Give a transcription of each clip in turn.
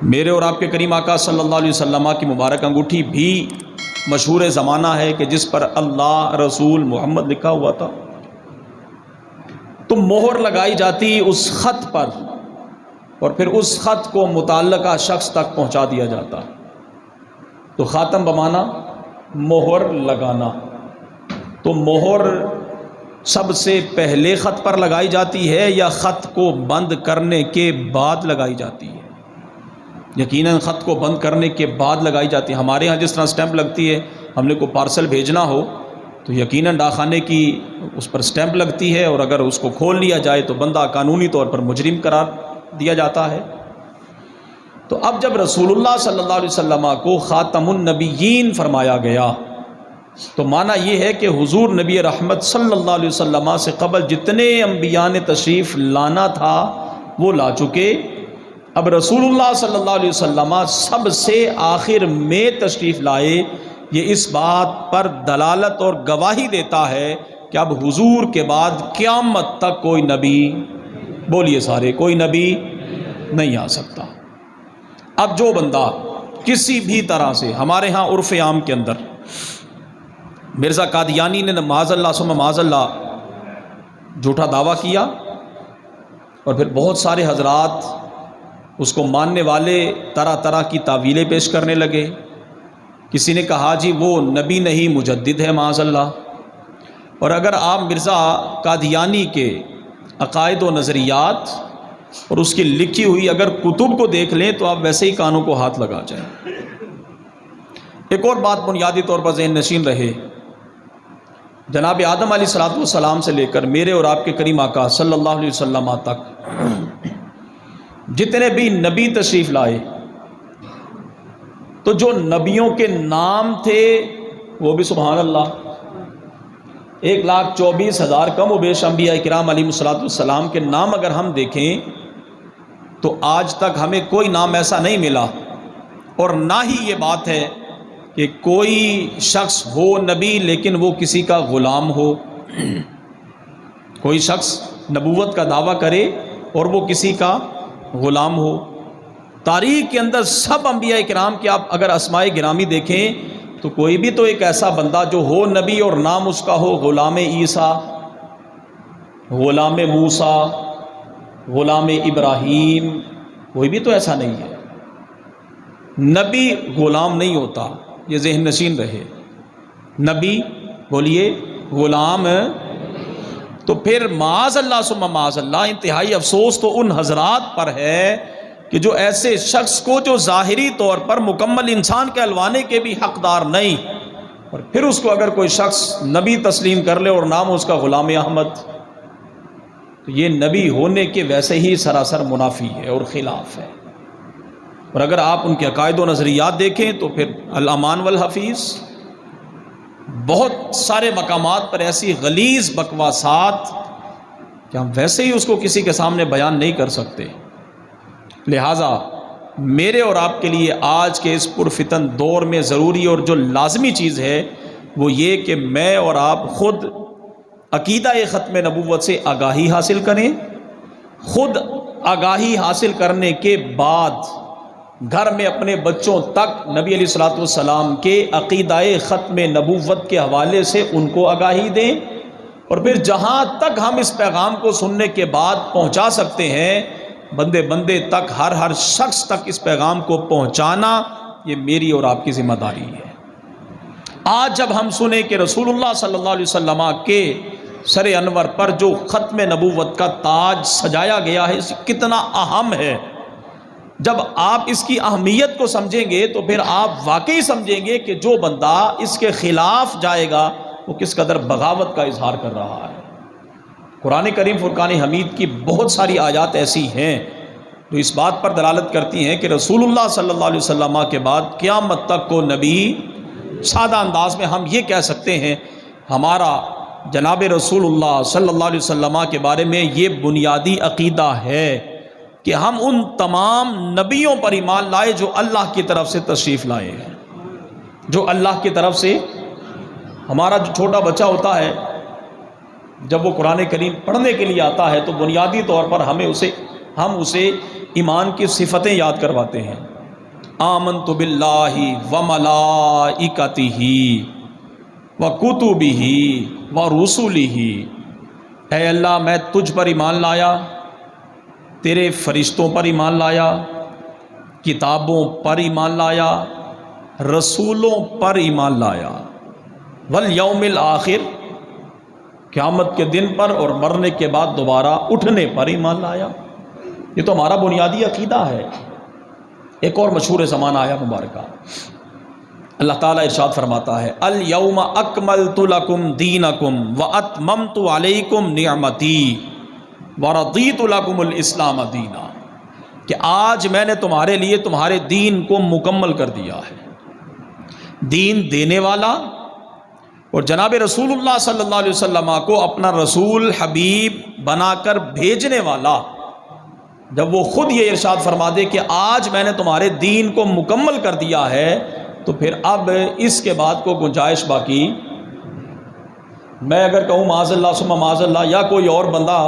میرے اور آپ کے کریم آقا صلی اللہ علیہ وسلم کی مبارک انگوٹھی بھی مشہور زمانہ ہے کہ جس پر اللہ رسول محمد لکھا ہوا تھا، تو مہر لگائی جاتی اس خط پر اور پھر اس خط کو متعلقہ شخص تک پہنچا دیا جاتا۔ تو خاتم بمانا مہر لگانا، تو مہر سب سے پہلے خط پر لگائی جاتی ہے یا خط کو بند کرنے کے بعد لگائی جاتی ہے؟ یقیناً خط کو بند کرنے کے بعد لگائی جاتی ہے۔ ہمارے ہاں جس طرح سٹیمپ لگتی ہے، ہم نے کوئی پارسل بھیجنا ہو تو یقیناً ڈاک خانے کی اس پر سٹیمپ لگتی ہے، اور اگر اس کو کھول لیا جائے تو بندہ قانونی طور پر مجرم قرار دیا جاتا ہے۔ تو اب جب رسول اللہ صلی اللہ علیہ وسلم کو خاتم النبیین فرمایا گیا تو معنی یہ ہے کہ حضور نبی رحمت صلی اللہ علیہ وسلم سے قبل جتنے انبیاء نے تشریف لانا تھا وہ لا چکے۔ اب رسول اللہ صلی اللہ علیہ وسلم سب سے آخر میں تشریف لائے، یہ اس بات پر دلالت اور گواہی دیتا ہے کہ اب حضور کے بعد قیامت تک کوئی نبی، بولیے سارے، کوئی نبی نہیں آ سکتا۔ اب جو بندہ کسی بھی طرح سے، ہمارے ہاں عرف عام کے اندر مرزا قادیانی نے معاذ اللہ ثم معاذ اللہ جھوٹا دعویٰ کیا، اور پھر بہت سارے حضرات اس کو ماننے والے طرح طرح کی تعویلیں پیش کرنے لگے۔ کسی نے کہا جی وہ نبی نہیں مجدد ہے معاذ اللہ۔ اور اگر آپ مرزا قادیانی کے عقائد و نظریات اور اس کی لکھی ہوئی اگر کتب کو دیکھ لیں تو آپ ویسے ہی کانوں کو ہاتھ لگا جائیں۔ ایک اور بات بنیادی طور پر ذہن نشین رہے، جناب آدم علیہ السلام سے لے کر میرے اور آپ کے کریم آقا صلی اللہ علیہ وسلم تک جتنے بھی نبی تشریف لائے، تو جو نبیوں کے نام تھے وہ بھی سبحان اللہ 1,24,000 کم و بیش انبیاء کرام علیہ السلام کے نام اگر ہم دیکھیں تو آج تک ہمیں کوئی نام ایسا نہیں ملا، اور نہ ہی یہ بات ہے کہ کوئی شخص ہو نبی لیکن وہ کسی کا غلام ہو، کوئی شخص نبوت کا دعویٰ کرے اور وہ کسی کا غلام ہو۔ تاریخ کے اندر سب انبیاء کرام کے آپ اگر اسماء گرامی دیکھیں تو کوئی بھی تو ایک ایسا بندہ جو ہو نبی اور نام اس کا ہو غلام عیسیٰ، غلام موسیٰ، غلام ابراہیم، کوئی بھی تو ایسا نہیں ہے۔ نبی غلام نہیں ہوتا، یہ ذہن نشین رہے۔ نبی بولیے غلام، تو پھر معاذ اللہ ثم معاذ اللہ انتہائی افسوس تو ان حضرات پر ہے کہ جو ایسے شخص کو جو ظاہری طور پر مکمل انسان کہلوانے کے بھی حقدار نہیں، اور پھر اس کو اگر کوئی شخص نبی تسلیم کر لے اور نام اس کا غلام احمد، تو یہ نبی ہونے کے ویسے ہی سراسر منافی ہے اور خلاف ہے۔ اور اگر آپ ان کے عقائد و نظریات دیکھیں تو پھر الامان والحفیظ، بہت سارے مقامات پر ایسی غلیظ بکواسات کہ ہم ویسے ہی اس کو کسی کے سامنے بیان نہیں کر سکتے۔ لہٰذا میرے اور آپ کے لیے آج کے اس پرفتن دور میں ضروری اور جو لازمی چیز ہے وہ یہ کہ میں اور آپ خود عقیدہ ختم نبوت سے آگاہی حاصل کریں، خود آگاہی حاصل کرنے کے بعد گھر میں اپنے بچوں تک نبی علیہ الصلوۃ والسلام کے عقیدہ ختم نبوت کے حوالے سے ان کو آگاہی دیں، اور پھر جہاں تک ہم اس پیغام کو سننے کے بعد پہنچا سکتے ہیں بندے بندے تک، ہر شخص تک اس پیغام کو پہنچانا یہ میری اور آپ کی ذمہ داری ہے۔ آج جب ہم سنیں کہ رسول اللہ صلی اللہ علیہ وسلم کے سر انور پر جو ختم نبوت کا تاج سجایا گیا ہے کتنا اہم ہے، جب آپ اس کی اہمیت کو سمجھیں گے تو پھر آپ واقعی سمجھیں گے کہ جو بندہ اس کے خلاف جائے گا وہ کس قدر بغاوت کا اظہار کر رہا ہے۔ قرآن کریم فرقان حمید کی بہت ساری آیات ایسی ہیں جو اس بات پر دلالت کرتی ہیں کہ رسول اللہ صلی اللہ علیہ وسلم کے بعد قیامت تک کو نبی، سادہ انداز میں ہم یہ کہہ سکتے ہیں ہمارا جناب رسول اللہ صلی اللہ علیہ وسلم کے بارے میں یہ بنیادی عقیدہ ہے کہ ہم ان تمام نبیوں پر ایمان لائے جو اللہ کی طرف سے تشریف لائے ہیں، جو اللہ کی طرف سے۔ ہمارا جو چھوٹا بچہ ہوتا ہے جب وہ قرآن کریم پڑھنے کے لیے آتا ہے تو بنیادی طور پر ہم اسے ایمان کی صفتیں یاد کرواتے ہیں۔ آمنت باللہ وملائکتہ وکتبہ ورسلہ، اے اللہ میں تجھ پر ایمان لایا، تیرے فرشتوں پر ایمان لایا، کتابوں پر ایمان لایا، رسولوں پر ایمان لایا، والیوم الآخر، قیامت کے دن پر اور مرنے کے بعد دوبارہ اٹھنے پر ایمان لایا۔ یہ تو ہمارا بنیادی عقیدہ ہے۔ ایک اور مشہور زمانہ آیا مبارکہ، اللہ تعالیٰ ارشاد فرماتا ہے الیوم اکملت لکم دینکم واتممت علیکم نعمتی ورضیت لکم الاسلام دینا، کہ آج میں نے تمہارے لیے تمہارے دین کو مکمل کر دیا ہے۔ دین دینے والا اور جناب رسول اللہ صلی اللہ علیہ وسلم کو اپنا رسول حبیب بنا کر بھیجنے والا جب وہ خود یہ ارشاد فرما دے کہ آج میں نے تمہارے دین کو مکمل کر دیا ہے، تو پھر اب اس کے بعد کو گنجائش باقی، میں اگر کہوں معاذ اللہ ثم معاذ اللہ، یا کوئی اور بندہ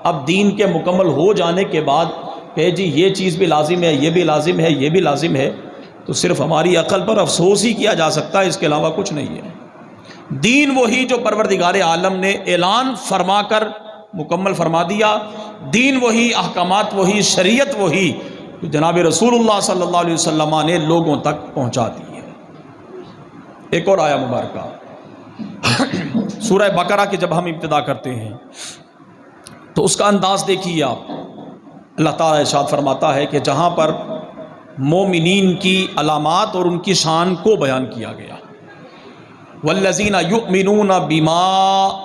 اب دین کے مکمل ہو جانے کے بعد کہ جی یہ چیز بھی لازم ہے، یہ بھی لازم ہے، یہ بھی لازم ہے، تو صرف ہماری عقل پر افسوس ہی کیا جا سکتا ہے، اس کے علاوہ کچھ نہیں ہے۔ دین وہی جو پروردگار عالم نے اعلان فرما کر مکمل فرما دیا، دین وہی، احکامات وہی، شریعت وہی جو جناب رسول اللہ صلی اللہ علیہ وسلم نے لوگوں تک پہنچا دی ہے۔ ایک اور آیا مبارکہ سورہ بقرہ کی جب ہم ابتدا کرتے ہیں تو اس کا انداز دیکھیے آپ، اللہ تعالیٰ ارشاد فرماتا ہے کہ جہاں پر مومنین کی علامات اور ان کی شان کو بیان کیا گیا، والذین یؤمنون بما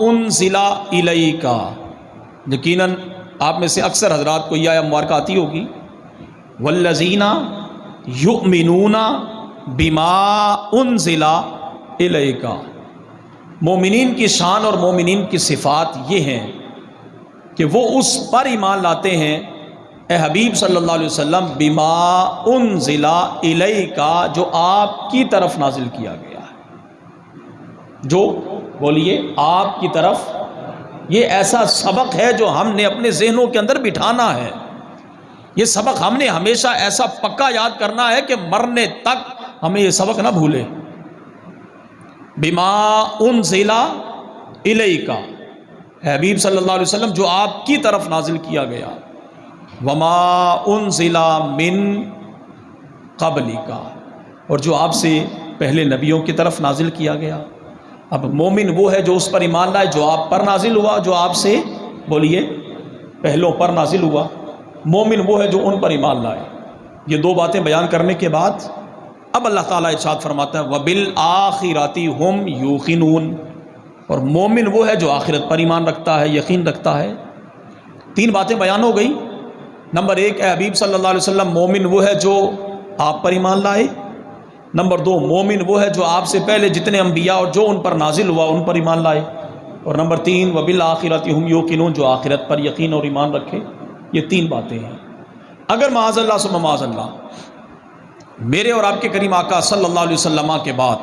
انزل الیک، یقیناً آپ میں سے اکثر حضرات کو یہ آیت مبارکہ آتی ہوگی، والذین یؤمنون بما انزل الیک، مومنین کی شان اور مومنین کی صفات یہ ہیں کہ وہ اس پر ایمان لاتے ہیں اے حبیب صلی اللہ علیہ وسلم بما انزل الیک، جو آپ کی طرف نازل کیا گیا ہے، جو بولیے آپ کی طرف، یہ ایسا سبق ہے جو ہم نے اپنے ذہنوں کے اندر بٹھانا ہے۔ یہ سبق ہم نے ہمیشہ ایسا پکا یاد کرنا ہے کہ مرنے تک ہمیں یہ سبق نہ بھولے۔ بما انزل الیک، حبیب صلی اللہ علیہ وسلم جو آپ کی طرف نازل کیا گیا، وما انزل من قبلک، اور جو آپ سے پہلے نبیوں کی طرف نازل کیا گیا۔ اب مومن وہ ہے جو اس پر ایمان لائے جو آپ پر نازل ہوا، جو آپ سے بولیے پہلوں پر نازل ہوا، مومن وہ ہے جو ان پر ایمان لائے۔ یہ دو باتیں بیان کرنے کے بعد اب اللہ تعالیٰ ارشاد فرماتا ہے وَبِالْآخِرَةِ هُمْ يُوقِنُونَ، اور مومن وہ ہے جو آخرت پر ایمان رکھتا ہے، یقین رکھتا ہے۔ تین باتیں بیان ہو گئی۔ نمبر ایک، اے حبیب صلی اللہ علیہ وسلم مومن وہ ہے جو آپ پر ایمان لائے۔ نمبر دو، مومن وہ ہے جو آپ سے پہلے جتنے انبیاء اور جو ان پر نازل ہوا ان پر ایمان لائے۔ اور نمبر تین، وَبِالْآخِرَةِ هُمْ يُوقِنُونَ، جو آخرت پر یقین اور ایمان رکھے۔ یہ تین باتیں ہیں۔ اگر معاذ اللہ ثم معاذ اللہ میرے اور آپ کے کریم آقا صلی اللہ علیہ وسلم کے بعد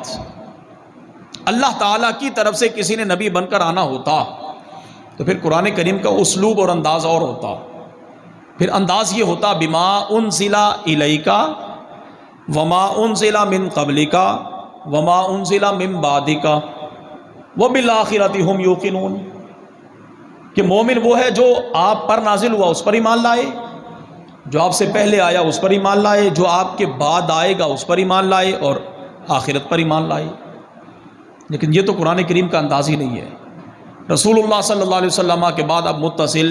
اللہ تعالیٰ کی طرف سے کسی نے نبی بن کر آنا ہوتا تو پھر قرآن کریم کا اسلوب اور انداز اور ہوتا۔ پھر انداز یہ ہوتا بما انزل الیک وما انزل من قبلک وما انزل من بعدک وبالآخرۃ هم یوقنون، کہ مومن وہ ہے جو آپ پر نازل ہوا اس پر ایمان لائے، جو آپ سے پہلے آیا اس پر ایمان لائے، جو آپ کے بعد آئے گا اس پر ایمان لائے، اور آخرت پر ایمان لائے۔ لیکن یہ تو قرآن کریم کا انداز ہی نہیں ہے۔ رسول اللہ صلی اللہ علیہ وسلم کے بعد اب متصل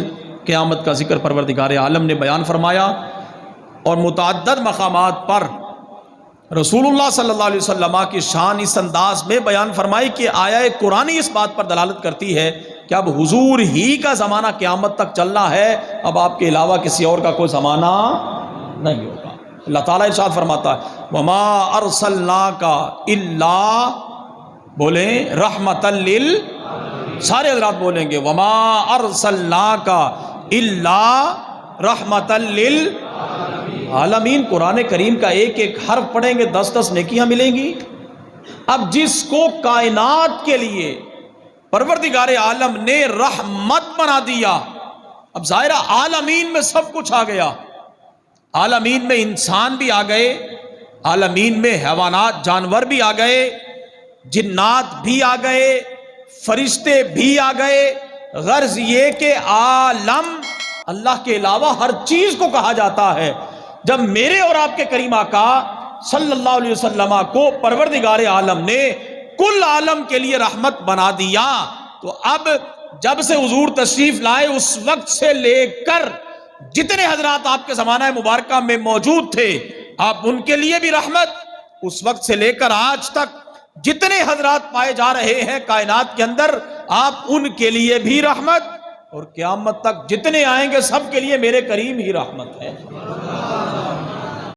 قیامت کا ذکر پروردگار عالم نے بیان فرمایا، اور متعدد مقامات پر رسول اللہ صلی اللہ علیہ وسلم کی شان اس انداز میں بیان فرمائی کہ آیا قرآن اس بات پر دلالت کرتی ہے کہ اب حضور ہی کا زمانہ قیامت تک چلنا ہے، اب آپ کے علاوہ کسی اور کا کوئی زمانہ نہیں ہوگا۔ اللہ تعالیٰ ارشاد فرماتا ہے وما ارسلناک الا، بولیں رحمۃ لل، سارے حضرات بولیں گے وما ارسلناک الا رحمۃ للعالمین۔ قرآن کریم کا ایک ایک حرف پڑھیں گے 10 نیکیاں ملیں گی۔ اب جس کو کائنات کے لیے پروردگار عالم نے رحمت بنا دیا، اب ظاہرہ عالمین میں سب کچھ آ گیا، عالمین میں انسان بھی آ گئے، عالمین میں حیوانات جانور بھی آ گئے، جنات بھی آ گئے، فرشتے بھی آ گئے۔ غرض یہ کہ عالم اللہ کے علاوہ ہر چیز کو کہا جاتا ہے۔ جب میرے اور آپ کے کریم آقا صلی اللہ علیہ وسلم کو پروردگار عالم نے کل عالم کے لیے رحمت بنا دیا، تو اب جب سے حضور تشریف لائے اس وقت سے لے کر جتنے حضرات آپ کے زمانہ مبارکہ میں موجود تھے، آپ ان کے لیے بھی رحمت، اس وقت سے لے کر آج تک جتنے حضرات پائے جا رہے ہیں کائنات کے اندر، آپ ان کے لیے بھی رحمت، اور قیامت تک جتنے آئیں گے سب کے لیے میرے کریم ہی رحمت ہے۔